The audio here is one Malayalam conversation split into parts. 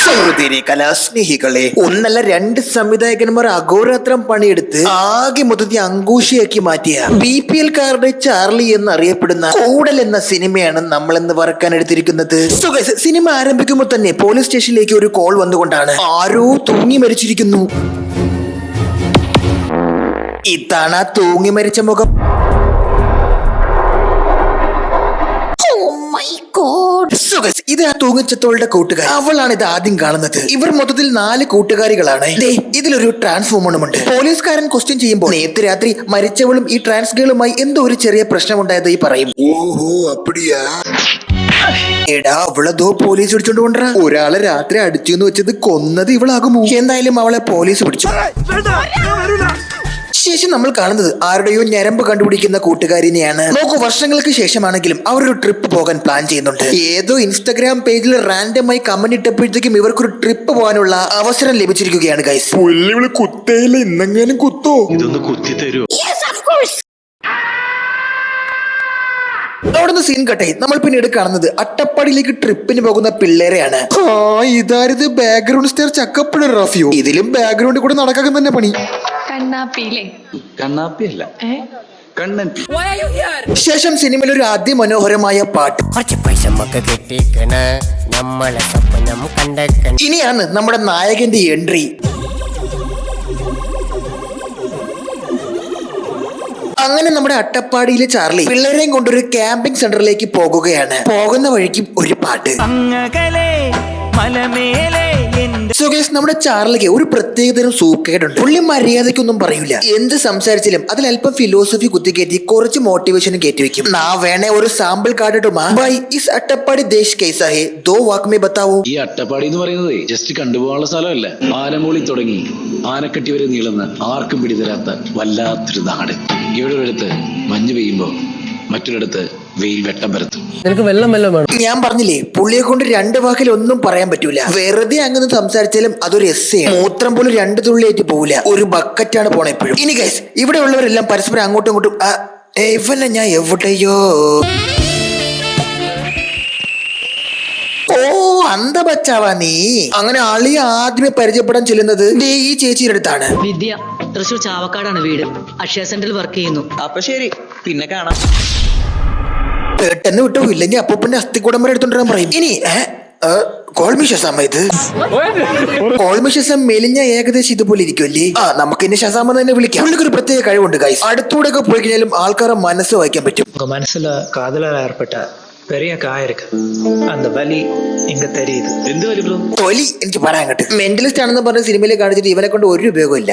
സഹോദരി കലാസ്നേഹികളെ, ഒന്നല്ല രണ്ട് സംവിധായകന്മാർ അഘോരാത്രം പണിയെടുത്ത് ആകെ മൊത്തത്തിൽ അങ്കൂഷിയാക്കി മാറ്റിയ BPL കാരുടെ ചാർലി എന്നറിയപ്പെടുന്ന കൂടൽ എന്ന സിനിമയാണ് നമ്മൾ ഇന്ന് വറക്കാൻ എടുത്തിരിക്കുന്നത്. സിനിമ ആരംഭിക്കുമ്പോൾ തന്നെ പോലീസ് സ്റ്റേഷനിലേക്ക് ഒരു കോൾ വന്നുകൊണ്ടാണ് ആരോ തൂങ്ങി മരിച്ചിരിക്കുന്നു. ഇതാണ് തൂങ്ങി മരിച്ച മുഖം. ഇത് ആ തൂങ്ങിച്ചത്തോളുടെ കൂട്ടുകാർ. അവളാണ് ഇത് ആദ്യം കാണുന്നത്. ഇവർ മൊത്തത്തിൽ 4 കൂട്ടുകാരികളാണ്. ഇതിലൊരു ട്രാൻസ് വുമണുമുണ്ട്. പോലീസുകാരൻ ക്വസ്റ്റ്യൻ ചെയ്യുമ്പോൾ നേരത്തെ രാത്രി മരിച്ചവളും ഈ ട്രാൻസ് ഗേളുമായി എന്തോ ഒരു ചെറിയ പ്രശ്നമുണ്ടായതായി പറയും. ഓഹോ അപ്പടിയാ. എടാ, അവളതോ പോലീസ് പിടിച്ചോണ്ട് കൊണ്ടാ. ഒരാളെ രാത്രി അടിച്ചു എന്ന് വെച്ചത് കൊന്നത് ഇവളാകുമോ? എന്തായാലും അവളെ പോലീസ് പിടിച്ചു. ശേഷം നമ്മൾ കാണുന്നത് ആരുടെയോ ഞരമ്പ് കണ്ടുപിടിക്കുന്ന കൂട്ടുകാരിനെയാണ്. നോക്കൂ, വർഷങ്ങൾക്ക് ശേഷമാണെങ്കിലും അവരൊരു ട്രിപ്പ് പോകാൻ പ്ലാൻ ചെയ്യുന്നുണ്ട്. ഏതോ ഇൻസ്റ്റാഗ്രാം പേജിൽ റാൻഡമായി കമന്റ് ഇട്ടപ്പോഴത്തേക്കും ഇവർക്കൊരു ട്രിപ്പ് പോകാനുള്ള അവസരം ലഭിച്ചിരിക്കുകയാണ് ഗൈസ്. പുല്ലിവിള് കുത്തേയില്ല, ഇന്നെങ്ങാനും കുത്തോ? ഇതൊന്ന് കുത്തി തരൂ. അവിടുന്ന് സീൻ കട്ടെ നമ്മൾ പിന്നീട് കാണുന്നത് അട്ടപ്പാടിയിലേക്ക് ട്രിപ്പിന് പോകുന്ന പിള്ളേരെയാണ്. ഇതാരത് ബാക്ക്ഗ്രൗണ്ട് സ്റ്റാർ ചക്കപ്പുഴ റാഫിയോ. ഇതിലും ബാക്ക്ഗ്രൗണ്ടിൽ കൂടെ നടക്കാൻ തന്നെ പണി. കണ്ണാപ്പിയല്ല, കണ്ണൻ. ശേഷം സിനിമയിൽ ഒരു അതിമനോഹരമായ പാട്ട്. ഇനിയാണ് നമ്മുടെ നായകന്റെ എൻട്രി. അങ്ങനെ നമ്മുടെ അട്ടപ്പാടിയിലെ ചാർലി പിള്ളേരെയും കൊണ്ടൊരു ക്യാമ്പിംഗ് സെന്ററിലേക്ക് പോകുകയാണ്. പോകുന്ന വഴിക്കും ഒരു പാട്ട്. സുഖേഷ്, നമ്മുടെ ചാർലിക്ക് ഒരു പ്രത്യേകതരം സൂക്കേടുണ്ട്. പുള്ളി മര്യാദയ്ക്കൊന്നും പറയൂല. എന്ത് സംസാരിച്ചാലും അതിൽ അല്പം ഫിലോസഫി കുത്തിക്കയറ്റി കുറച്ച് മോട്ടിവേഷനും കയറ്റി വെക്കും. നാ വേണേ ഒരു sample കാട്ടിട്ടുമാ. By is Attappadi Desh കൈസാ hey though walk may ബതാവോ. ഈ അട്ടപ്പാടി എന്ന് പറയുന്നത് ജസ്റ്റ് കണ്ടുപോകാനുള്ള സ്ഥലമല്ല. ആനമൂളി തുടങ്ങി ആനക്കട്ടി വരെ നീളുന്ന ആർക്കും പിടിതരാത്ത വല്ലാത്തൊരു നാട്. ഇവിടെ ഒരിടത്ത് മഞ്ഞ് പെയ്യുമ്പോ മറ്റൊരിടത്ത് വെയിൽ വെട്ടം പരത്തും. നിനക്ക് വെള്ളം വേണം. ഞാൻ പറഞ്ഞില്ലേ, പുള്ളിയെ കൊണ്ട് 2 വാക്കിൽ ഒന്നും പറയാൻ പറ്റൂല. വെറുതെ അങ്ങനെ സംസാരിച്ചാലും അതൊരു എസ്സേ. മൂത്രം പോലും 2 തുള്ളിയായിട്ട് പോവില്ല. ഒരു ബക്കറ്റാണ് പോണ എപ്പോഴും. ഇനി ഗൈസ്, ഇവിടെ ഉള്ളവരെല്ലാം പരസ്പരം അങ്ങോട്ടും ഇങ്ങോട്ടും ഇവല്ല ഞാൻ എവിടെയോ. ഓ അന്ത ബച്ചാവാ നീ. അങ്ങനെ അളി ആദ്യമേ പരിചയപ്പെടാൻ ചെല്ലുന്നത് ഈ ചേച്ചിയുടെ അടുത്താണ്. വിദ്യ, തൃശൂർ ചാവക്കാടാണ് വീട്. അക്ഷയ സെന്ററിൽ വർക്ക് ചെയ്യുന്നു. അപ്പൊ ശരി, പിന്നെ കാണാം. പെട്ടെന്ന് വിട്ടോ, ഇല്ലെങ്കിൽ അപ്പൂപ്പന്റെ അസ്ഥിക്കൂടം വരെ എടുത്തോണ്ടിരാൻ പറയും. ഇനി കോൾമിഷം മെലിഞ്ഞ ഏകദേശം ഇതുപോലെ ഇരിക്കുമല്ലേ. നമുക്ക് ഇനി ഷസാമ തന്നെ വിളിക്കാം. പുള്ളിക്കൊരു പ്രത്യേക കഴിവുണ്ട് ഗൈസ്. അടുത്തൂടെ ഒക്കെ പോയി കഴിഞ്ഞാലും ആൾക്കാരെ മനസ്സ് വായിക്കാൻ പറ്റും. മനസ്സില് കാതലാൽ ഏർപ്പെട്ട பெரிய காயம் இருக்கு. அந்த வலி இங்க தெரியுது. എന്ത് വലി ബ്രോ? തൊലി എനിക്ക് പറയാൻ കേട്ട്. മെന്റലിസ്റ്റ് ആണെന്ന് പറഞ്ഞ സിനിമയിൽ കാണിച്ചിട്ട് ഇവനെ കൊണ്ട് ഒരു ഉപയോഗമില്ല.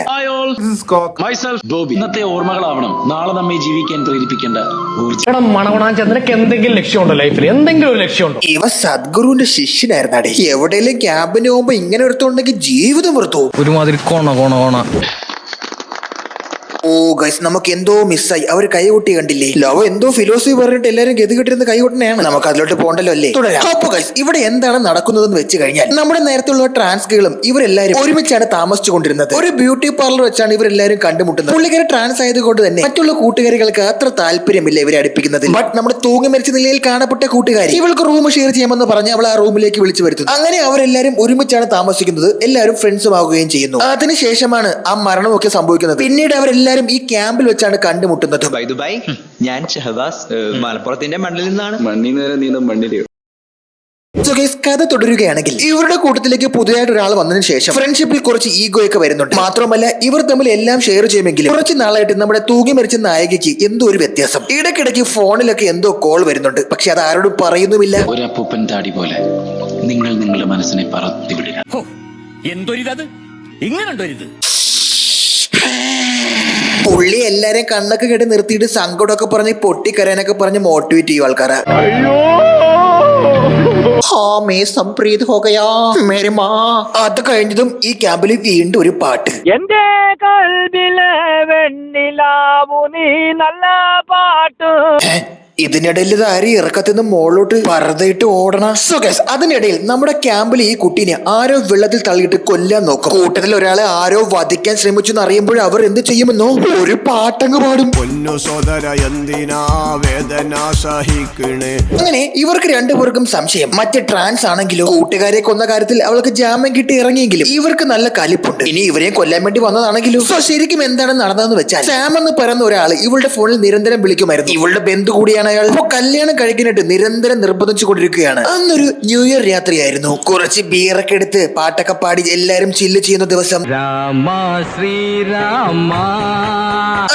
ഇന്നത്തെ ഓർമ്മകളാവണം നാളെ നമ്മെ ജീവിക്കാൻ പ്രേരിപ്പിക്കേണ്ട നിനക്ക് എന്തെങ്കിലും ലക്ഷ്യമുണ്ടോ ലൈഫിൽ? എന്തെങ്കിലും ഒരു ലക്ഷ്യമുണ്ടോ? ഇവ സദ്ഗുരുവിന്റെ ശിഷ്യനായിരുന്നാടേ. എവിടെയെങ്കിലും ക്യാമ്പിന് പോകുമ്പോ ഇങ്ങനെ ഒരുത്തുണ്ടെങ്കിൽ ജീവിതം വെറുത്തു. ഒരുമാതിരി കോണ ഓ ഗൈസ്, നമുക്ക് എന്തോ മിസ്സായി. അവർ കൈകൊട്ടി കണ്ടില്ലേ? ലവ് എന്തോ ഫിലോസഫി പറഞ്ഞിട്ട് എല്ലാരും ഗതികെട്ടിരുന്ന കൈകൊട്ടനെയാണ്. നമുക്ക് അതിലോട്ട് പോകണ്ടല്ലോ അല്ലേ. തുടരാം. അപ്പൊ ഗൈസ്, ഇവിടെ എന്താണ് നടക്കുന്നതെന്ന് വെച്ച് കഴിഞ്ഞാൽ നമ്മുടെ നേരത്തുള്ള ട്രാൻസ്കളും ഇവരെല്ലാരും ഒരുമിച്ചാണ് താമസിച്ചു കൊണ്ടിരുന്നത്. ഒരു ബ്യൂട്ടി പാർലർ വെച്ചാണ് ഇവരെല്ലാരും കണ്ടുമുട്ടുന്നത്. പുള്ളിക്കാരെ ട്രാൻസ് ആയതുകൊണ്ട് തന്നെ മറ്റുള്ള കൂട്ടുകാരികൾക്ക് അത്ര താല്പര്യമില്ല ഇവരെ അടുപ്പിക്കുന്നത്. ബട്ട് നമ്മുടെ തൂങ്ങി മരിച്ച നിലയിൽ കാണപ്പെട്ട കൂട്ടുകാരി ഇവൾക്ക് റൂം ഷെയർ ചെയ്യാമെന്ന് പറഞ്ഞ് അവൾ ആ റൂമിലേക്ക് വിളിച്ചു വരുത്തുന്നു. അങ്ങനെ അവരെല്ലാരും ഒരുമിച്ചാണ് താമസിക്കുന്നത്. എല്ലാവരും ഫ്രണ്ട്സും ആവുകയും ചെയ്യുന്നു. അതിനുശേഷമാണ് ആ മരണമൊക്കെ സംഭവിക്കുന്നത്. പിന്നീട് അവരെല്ലാരും ഈ ക്യാമ്പിൽ വെച്ചാണ് കണ്ടുമുട്ടുന്നത്. ദുബായ്, ഞാൻ ഷഹബാസ്, മലപ്പുറത്തിന്റെ മണ്ണിൽ നിന്നാണ്. മണ്ണിൽ നേരെ നീന്തം മണ്ണിലെയോ. കഥ തുടരുകയാണെങ്കിൽ ഇവരുടെ കൂട്ടത്തിലേക്ക് പുതിയതായിട്ട് ഒരാൾ വന്നതിന് ശേഷം ഫ്രണ്ട്ഷിപ്പിൽ കുറച്ച് ഈഗോ ഒക്കെ വരുന്നുണ്ട്. മാത്രമല്ല ഇവർ തമ്മിൽ എല്ലാം ഷെയർ ചെയ്യുമെങ്കിലും കുറച്ച് നാളായിട്ട് നമ്മുടെ തൂങ്ങി മരിച്ച നായികയ്ക്ക് എന്തോ ഒരു വ്യത്യാസം. ഇടയ്ക്കിടയ്ക്ക് ഫോണിലൊക്കെ എന്തോ കോൾ വരുന്നുണ്ട്. പക്ഷെ അത് ആരോടും പറയുന്നുമില്ല. ഒരു അപ്പൂപ്പൻ താടി പോലെ നിങ്ങൾ നിങ്ങളുടെ മനസ്സിനെ പറത്തിവിടുക. പുള്ളി എല്ലാരെയും കണ്ണൊക്കെ കേട്ട് നിർത്തിയിട്ട് സങ്കടമൊക്കെ പറഞ്ഞ് പൊട്ടിക്കരയാനൊക്കെ പറഞ്ഞ് മോട്ടിവേറ്റ് ചെയ്യും ആൾക്കാരെ. അത് കഴിഞ്ഞതും ഈ ക്യാമ്പിൽ വീണ്ടും ഒരു പാട്ട്. എന്റെ കൽബിലെ വെണ്ണിലാവു നീ നല്ല പാട്ട്. ഇതിനിടയിൽ ഇത് ആര് ഇറക്കത്തുനിന്ന് മുകളിലോട്ട് പർദ്ദയിട്ട് ഓടണ. സോ ഗൈസ്, അതിനിടയിൽ നമ്മുടെ ക്യാമ്പിൽ ഈ കുട്ടീനെ ആരോ വെള്ളത്തിൽ തള്ളിയിട്ട് കൊല്ലാൻ നോക്കും. കൂട്ടത്തിൽ ഒരാളെ ആരോ വധിക്കാൻ ശ്രമിച്ചു എന്നറിയുമ്പോൾ അവർ എന്ത് ചെയ്യുമെന്നോ ഒരു പാട്ടങ്ങ് പാടും. അങ്ങനെ ഇവർക്ക് രണ്ടുപേർക്കും സംശയം. മറ്റേ ട്രാൻസ് ആണെങ്കിലോ കൂട്ടുകാരെ കൊന്ന കാര്യത്തിൽ അവൾക്ക് ജാമ്യം കിട്ടി ഇറങ്ങിയെങ്കിലും ഇവർക്ക് നല്ല കലിപ്പുണ്ട്. ഇനി ഇവരെ കൊല്ലാൻ വേണ്ടി വന്നതാണെങ്കിലും. സോ ശരിക്കും എന്താണ് നടന്നതെന്ന് വെച്ചാൽ സാം എന്ന് പറയുന്ന ഒരാൾ ഇവളുടെ ഫോണിൽ നിരന്തരം വിളിക്കുമായിരുന്നു. ഇവളുടെ ബന്ധു കൂടിയാണ് അയാൾ. അപ്പൊ കല്യാണം കഴിക്കാനായിട്ട് നിരന്തരം നിർബന്ധിച്ചു കൊണ്ടിരിക്കുകയാണ്. അന്നൊരു ന്യൂ ഇയർ രാത്രിയായിരുന്നു. കുറച്ച് ബിയറൊക്കെ എടുത്ത് പാട്ടൊക്കെ പാടി എല്ലാരും ചില്ല് ചെയ്യുന്ന ദിവസം.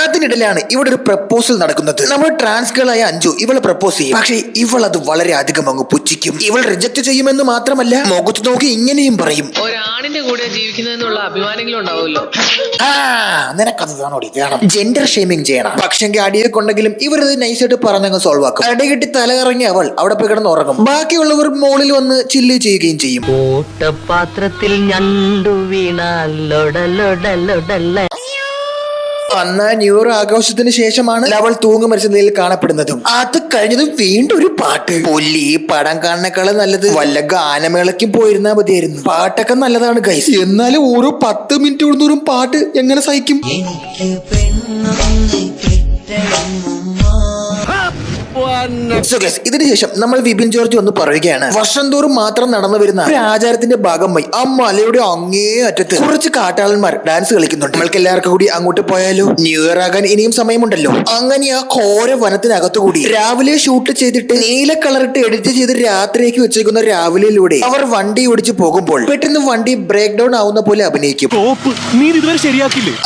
അതിനിടയിലാണ് ഇവിടെ ഒരു പ്രപ്പോസൽ നടക്കുന്നത്. നമ്മുടെ ട്രാൻസ് ഗേളായ അഞ്ജു ഇവളെ പ്രപ്പോസ് ചെയ്യും. പക്ഷേ ഇവൾ അത് വളരെ അധികം അങ്ങ് പുച്ഛിക്കും. ഇവൾ റിജക്ട് ചെയ്യുമെന്ന് മാത്രമല്ല മുഖത്ത് നോക്കി ഇങ്ങനെയും പറയും, ഒരാണിന്റെ കൂടെ ജീവിക്കുന്നതിനുള്ള അഭിമാനങ്ങളും ഉണ്ടാവുമല്ലോ. നിനക്കത് വേണം. ജെൻഡർ ഷെയ്മിങ് ചെയ്യണം. പക്ഷെങ്കിൽ അടിയൊക്കെ ഉണ്ടെങ്കിലും ഇവരത് നൈസായിട്ട് പറഞ്ഞങ്ങ് സോൾവ് ആക്കും. അടികിട്ടി തലകറങ്ങി അവൾ അവിടെ പോയി കിടന്ന് ഉറങ്ങും. ബാക്കിയുള്ളവർ മോളിൽ വന്ന് ചില്ല് ചെയ്യുകയും ചെയ്യും. പാത്രത്തിൽ ഞണ്ടു വീണാലൊടലൊടലൊടല. അന്ന് ന്യൂ ഇയർ ആഘോഷത്തിന് ശേഷമാണ് അവൾ തൂങ്ങി മരിച്ച നിലയിൽ കാണപ്പെടുന്നതും. അത് കഴിഞ്ഞതും വീണ്ടും ഒരു പാട്ട്. പൊല്ലി പടം കാണുന്നേക്കാളും നല്ലത് വല്ല ഗാനമേളയ്ക്കും പോയിരുന്നാ മതിയായിരുന്നു. പാട്ടൊക്കെ നല്ലതാണ് ഗൈസ്, എന്നാലും ഓരോ 10 മിനിറ്റ് കൂടുന്നോറും പാട്ട് എങ്ങനെ സഹിക്കും? ഇതിനുശേഷം നമ്മൾ വിപിൻ ജോർജ് ഒന്ന് പറയുകയാണ്. വർഷം തോറും മാത്രം നടന്നു വരുന്ന ഒരു ആചാരത്തിന്റെ ഭാഗമായി ആ മലയുടെ അങ്ങേ അറ്റത്ത് കുറച്ച് കാട്ടാളന്മാർ ഡാൻസ് കളിക്കുന്നുണ്ട്. നമ്മൾക്ക് എല്ലാവർക്കും കൂടി അങ്ങോട്ട് പോയാലോ? ന്യൂ ഇയർ ആകാൻ ഇനിയും സമയമുണ്ടല്ലോ. അങ്ങനെ ആ ഘോര വനത്തിനകത്തു കൂടി രാവിലെ ഷൂട്ട് ചെയ്തിട്ട് നീല കളറിട്ട് എഡിറ്റ് ചെയ്ത് രാത്രിയേക്ക് വെച്ചേക്കുന്ന രാവിലെയിലൂടെ അവർ വണ്ടി ഓടിച്ചു പോകുമ്പോൾ പെട്ടെന്ന് വണ്ടി ബ്രേക്ക് ഡൗൺ ആവുന്ന പോലെ അഭിനയിക്കും.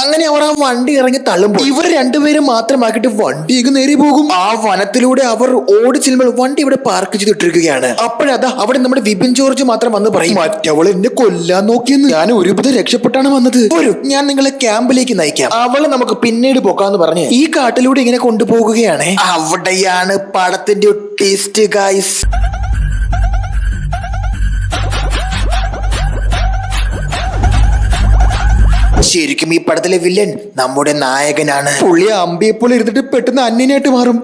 അങ്ങനെ അവർ ആ വണ്ടി ഇറങ്ങി തള്ളുമ്പോൾ ഇവർ രണ്ടുപേരും മാത്രമാക്കിയിട്ട് വണ്ടി നേരെ പോകും. ആ വനത്തിലൂടെ അവർ ഓടി ചെല്ലുമ്പോൾ വണ്ടി ഇവിടെ പാർക്ക് ചെയ്തിട്ടിരിക്കുകയാണ്. അപ്പോഴതാ അവിടെ നമ്മുടെ വിപിൻ ജോർജ് മാത്രം വന്ന് പറയും, മറ്റവൾ എന്നെ കൊല്ലാൻ നോക്കിയെന്ന്. ഞാൻ ഒരുവിധം രക്ഷപ്പെട്ടാണ് വന്നത്. ഞാൻ നിങ്ങളെ ക്യാമ്പിലേക്ക് നയിക്കാം, അവളെ നമുക്ക് പിന്നീട് പോക്കാന്ന് പറഞ്ഞ് ഈ കാട്ടിലൂടെ ഇങ്ങനെ കൊണ്ടുപോകുകയാണ്. അവിടെയാണ് പടത്തിന്റെ ട്വിസ്റ്റ് ഗൈസ്. ശരിക്കും ഈ പടത്തിലെ വില്ലൻ നമ്മുടെ നായകനാണ്. പുള്ളി അമ്പിയെപ്പോലെ ഇരുന്നിട്ട് പെട്ടെന്ന് അന്യനായിട്ട് മാറും.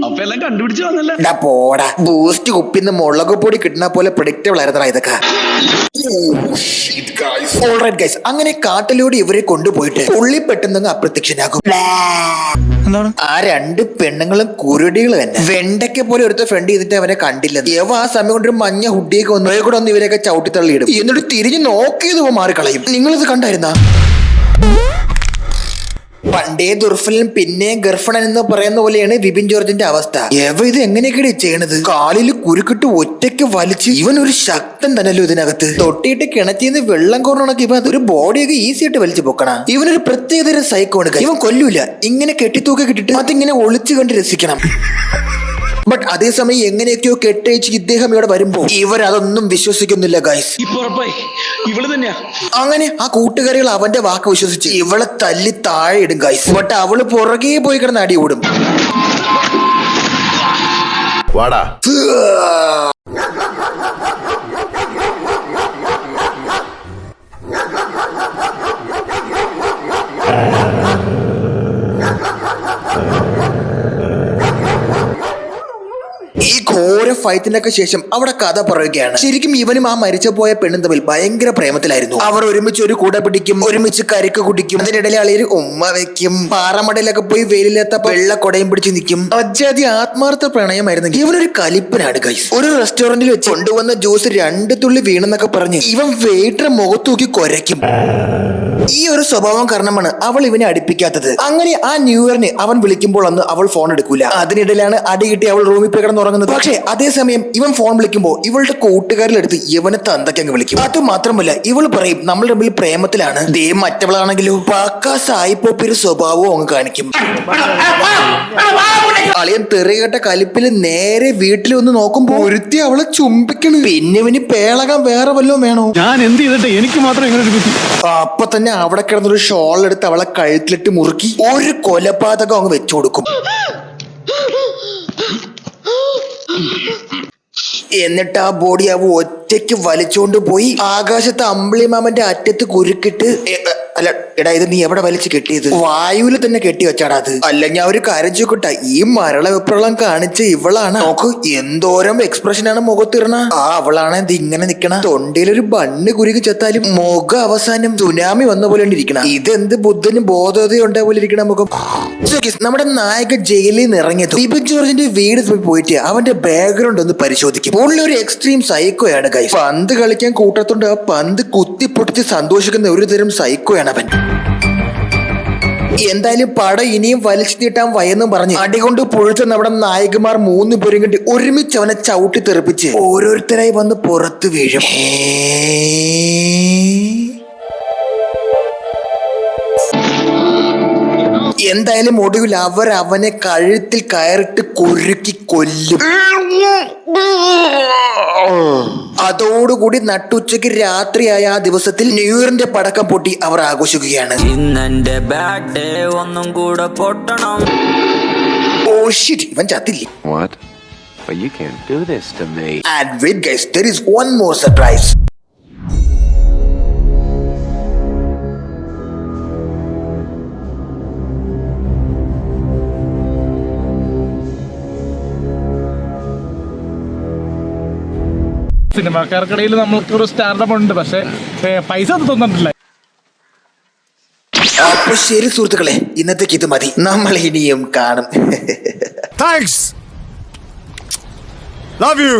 അപ്പൊ എല്ലാം കണ്ടുപിടിച്ചു വന്നല്ലേ? പോടാ, ബൂസ്റ്റ് കുപ്പിന്ന് മുളക് പൊടി കിട്ടുന്ന പോലെ പ്രഡിക്റ്റബിൾ ആയിരുന്നടാ ഇതൊക്കെ. ഓൾറൈറ്റ് ഗൈസ്, അങ്ങനെ കാട്ടിലൂടെ ഇവരെ കൊണ്ടുപോയിട്ട് പുള്ളി പെട്ടെന്ന് അപ്രത്യക്ഷനാകും. ആ 2 പെണ്ണുങ്ങളും കുരുടികൾ തന്നെ. വെണ്ടയ്ക്ക് പോലെ ഒരുത്ത ഫ്രണ്ട് ചെയ്തിട്ട് അവനെ കണ്ടില്ല. യവ ആ സമയം കൊണ്ടൊരു മഞ്ഞ ഹുഡിയൊക്കെ വന്നു കൂടെ ഒന്ന് ഇവരെയൊക്കെ ചവിട്ടിത്തള്ളിയിടും. എന്നിട്ട് തിരിഞ്ഞു നോക്കിയത് മാറിക്കളയും. നിങ്ങളിത് കണ്ടായിരുന്ന? പണ്ടേ ദുർഫലൻ പിന്നെ ഗർഫണൻ എന്ന് പറയുന്ന പോലെയാണ് വിപിൻ ജോർജിന്റെ അവസ്ഥ. ഇത് എങ്ങനെയൊക്കെയാണ് ചെയ്യണത്? കാലിൽ കുരുക്കിട്ട് ഒറ്റയ്ക്ക് വലിച്ച് ഇവൻ ഒരു ശക്തൻ തന്നെയല്ലോ ഇതിനകത്ത്. തൊട്ടിയിട്ട് കിണറ്റിന്ന് വെള്ളം കോരണക്ക് ഇവ ഒരു ബോഡിയൊക്കെ ഈസി ആയിട്ട് വലിച്ചു പൊക്കണ. ഇവനൊരു പ്രത്യേകതരം സൈക്കോണ്. ഇവൻ കൊല്ലൂല, ഇങ്ങനെ കെട്ടിത്തൂക്കി കിട്ടിട്ട് അതിങ്ങനെ ഒളിച്ചു കണ്ട് രസിക്കണം. ബട്ട് അതേസമയം എങ്ങനെയൊക്കെയോ കെട്ടയച്ച് ഇദ്ദേഹം ഇവിടെ വരുമ്പോ ഇവരതൊന്നും വിശ്വസിക്കുന്നില്ല ഗൈസ്. ഇവള് തന്നെയാ. അങ്ങനെ ആ കൂട്ടുകാരികൾ അവന്റെ വാക്ക് വിശ്വസിച്ച് ഇവളെ തല്ലി താഴെ ഇടും ഗൈസ്. ബട്ട് അവള് പുറകെ പോയി കിടന്ന് അടി ഓടും. വാടാ. ഈ ഘോര ഫൈറ്റിനൊക്കെ ശേഷം അവിടെ കഥ പറയുകയാണ്. ശരിക്കും ഇവനും ആ മരിച്ചു പോയ പെണ്ണും തമ്മിൽ ഭയങ്കര പ്രേമത്തിലായിരുന്നു. അവർ ഒരുമിച്ച് ഒരു കൂട പിടിക്കും, ഒരുമിച്ച് കരിക്ക് കുടിക്കും. അതിനിടയിൽ അളിയൊരു ഉമ്മ വെക്കും. പാറമടയിലൊക്കെ പോയി വെയിലിലെത്ത വെള്ള കൊടയും പിടിച്ച് നിൽക്കും. അജാതി ആത്മാർത്ഥ പ്രണയമായിരുന്നു. ഇവനൊരു കലിപ്പനാണ് ഗൈസ്. ഒരു റെസ്റ്റോറന്റിൽ വെച്ച് കൊണ്ടുവന്ന ജ്യൂസ് 2 തുള്ളി വീണെന്നൊക്കെ പറഞ്ഞ് ഇവൻ വെയിറ്ററെ മുഖത്തൂക്കി കുരയ്ക്കും. ഈ ഒരു സ്വഭാവം കാരണമാണ് അവൾ ഇവനെ അടുപ്പിക്കാത്തത്. അങ്ങനെ ആ ന്യൂ ഇയറിന് അവൻ വിളിക്കുമ്പോൾ അന്ന് അവൾ ഫോൺ എടുക്കൂല. അതിനിടയിലാണ് അടി കിട്ടി അവൾ റൂമിൽ പോയി കിടന്നുറങ്ങുന്നത്. പക്ഷേ അതേസമയം ഇവൻ ഫോൺ വിളിക്കുമ്പോൾ ഇവളുടെ കൂട്ടുകാരിലെടുത്ത് ഇവനെ തന്തയ്ക്കങ്ങ് വിളിക്കും. അത് മാത്രമല്ല ഇവൾ പറയും നമ്മൾ തമ്മിൽ പ്രേമത്തിലാണ്. ദേ മറ്റവളാണെങ്കിലോ പക്കാ സായിപ്പോപ്പിന്റെ സ്വഭാവവും അങ്ങ് കാണിക്കും. അളിയൻ തെറികെട്ട കലിപ്പിൽ നേരെ വീട്ടിൽ ഒന്ന് നോക്കുമ്പോ ഒരുത്തി അവളെ ചുംബിക്കണ്. പിന്നെ ഇവന് പേളകാൻ വേറെ വല്ലതും വേണോ? ഞാൻ എന്ത് ചെയ്തിട്ട് എനിക്ക് മാത്രം ഇങ്ങനെ ഒരു ബുദ്ധി? അപ്പൊ തന്നെ അവിടെ കിടന്നൊരു ഷോൾ എടുത്ത് അവളെ കഴുത്തിലിട്ട് മുറുക്കി ഒരു കൊലപാതകം അങ്ങ് വെച്ചു കൊടുക്കും. എന്നിട്ട് ആ ബോഡി അവ ഒറ്റയ്ക്ക് വലിച്ചുകൊണ്ട് പോയി ആകാശത്ത് അമ്പിളി മാമന്റെ അറ്റത്ത് കുരുക്കിട്ട് അല്ല എടാ ഇത് നീ എവിടെ വലിച്ചു കെട്ടിയത്? വായുവിൽ തന്നെ കെട്ടി വെച്ചാടാ അത്. അല്ല ഞാൻ ഒരു കാര്യം ചോദിക്കട്ടെ, ഈ മരള വെപ്രളം കാണിച്ച ഇവളാണ്? നോക്ക് എന്തോരം എക്സ്പ്രഷൻ ആണ് മുഖത്തിറണ. അവളാണ് ഇത് ഇങ്ങനെ നിക്കണ. തൊണ്ടയിലൊരു ബണ്ണ് കുരുങ്ങി ചെത്താലും മുഖം അവസാനം സുനാമി വന്ന പോലെ ഇരിക്കണ. ഇതെന്ത് ബുദ്ധനും ബോധോദയം ഉണ്ടായ പോലെ ഇരിക്കണ മുഖം. നമ്മുടെ നായക ജയിലിൽ നിന്ന് ഇറങ്ങിയത് ബിബിൻ ജോർജിന്റെ വീട് പോയിട്ട് അവന്റെ ബാക്ക്ഗ്രൗണ്ട് ഒന്ന് പരിശോധിക്കും. പുള്ളി ഒരു എക്സ്ട്രീം സൈക്കോയാണ് ഗൈസ്. പന്ത് കളിക്കാൻ കൂട്ടത്തോണ്ട് ആ പന്ത് കുത്തിപ്പൊട്ടിച്ച് സന്തോഷിക്കുന്ന ഒരു തരം സൈക്കോയാണ് അവൻ. എന്തായാലും പടം ഇനിയും വലിച്ചു നീട്ടാൻ വയെന്നും പറഞ്ഞ് അടികൊണ്ട് പുഴുത്ത നമ്മുടെ നായകന്മാർ 3 പേരും കണ്ടി ഒരുമിച്ച് അവനെ ചവിട്ടി തെറിപ്പിച്ച് ഓരോരുത്തരായി വന്ന് പുറത്തു വീഴും. എന്തായാലും ഒടുവിൽ അവനെ കഴുത്തിൽ കയറിട്ട് കുരുക്കി കൊല്ലും. അതോടുകൂടി നട്ടുച്ചയ്ക്ക് രാത്രിയായ ആ ദിവസത്തിൽ ന്യൂ ഇയറിന്റെ പടക്കം പൊട്ടി അവർ ആഘോഷിക്കുകയാണ്. ഇന്നെന്റെ ബാറ്റ് ഒന്നും കൂടെ പൊട്ടണം. ഓ ഷിറ്റ്, ഇവൻ ചത്തില്ലേ? What? But you can't do this to me. And wait guys, there is one more surprise. സിനിമാക്കാർക്കിടയിൽ നമ്മൾക്കൊരു സ്റ്റാർഡപ്പ് ഉണ്ട്, പക്ഷെ പൈസ ഒന്നും തോന്നിട്ടില്ല. അപ്പൊ ശരി സുഹൃത്തുക്കളെ, ഇന്നത്തേക്ക് ഇത് മതി. നമ്മൾ ഇനിയും കാണും. Thanks. Love you.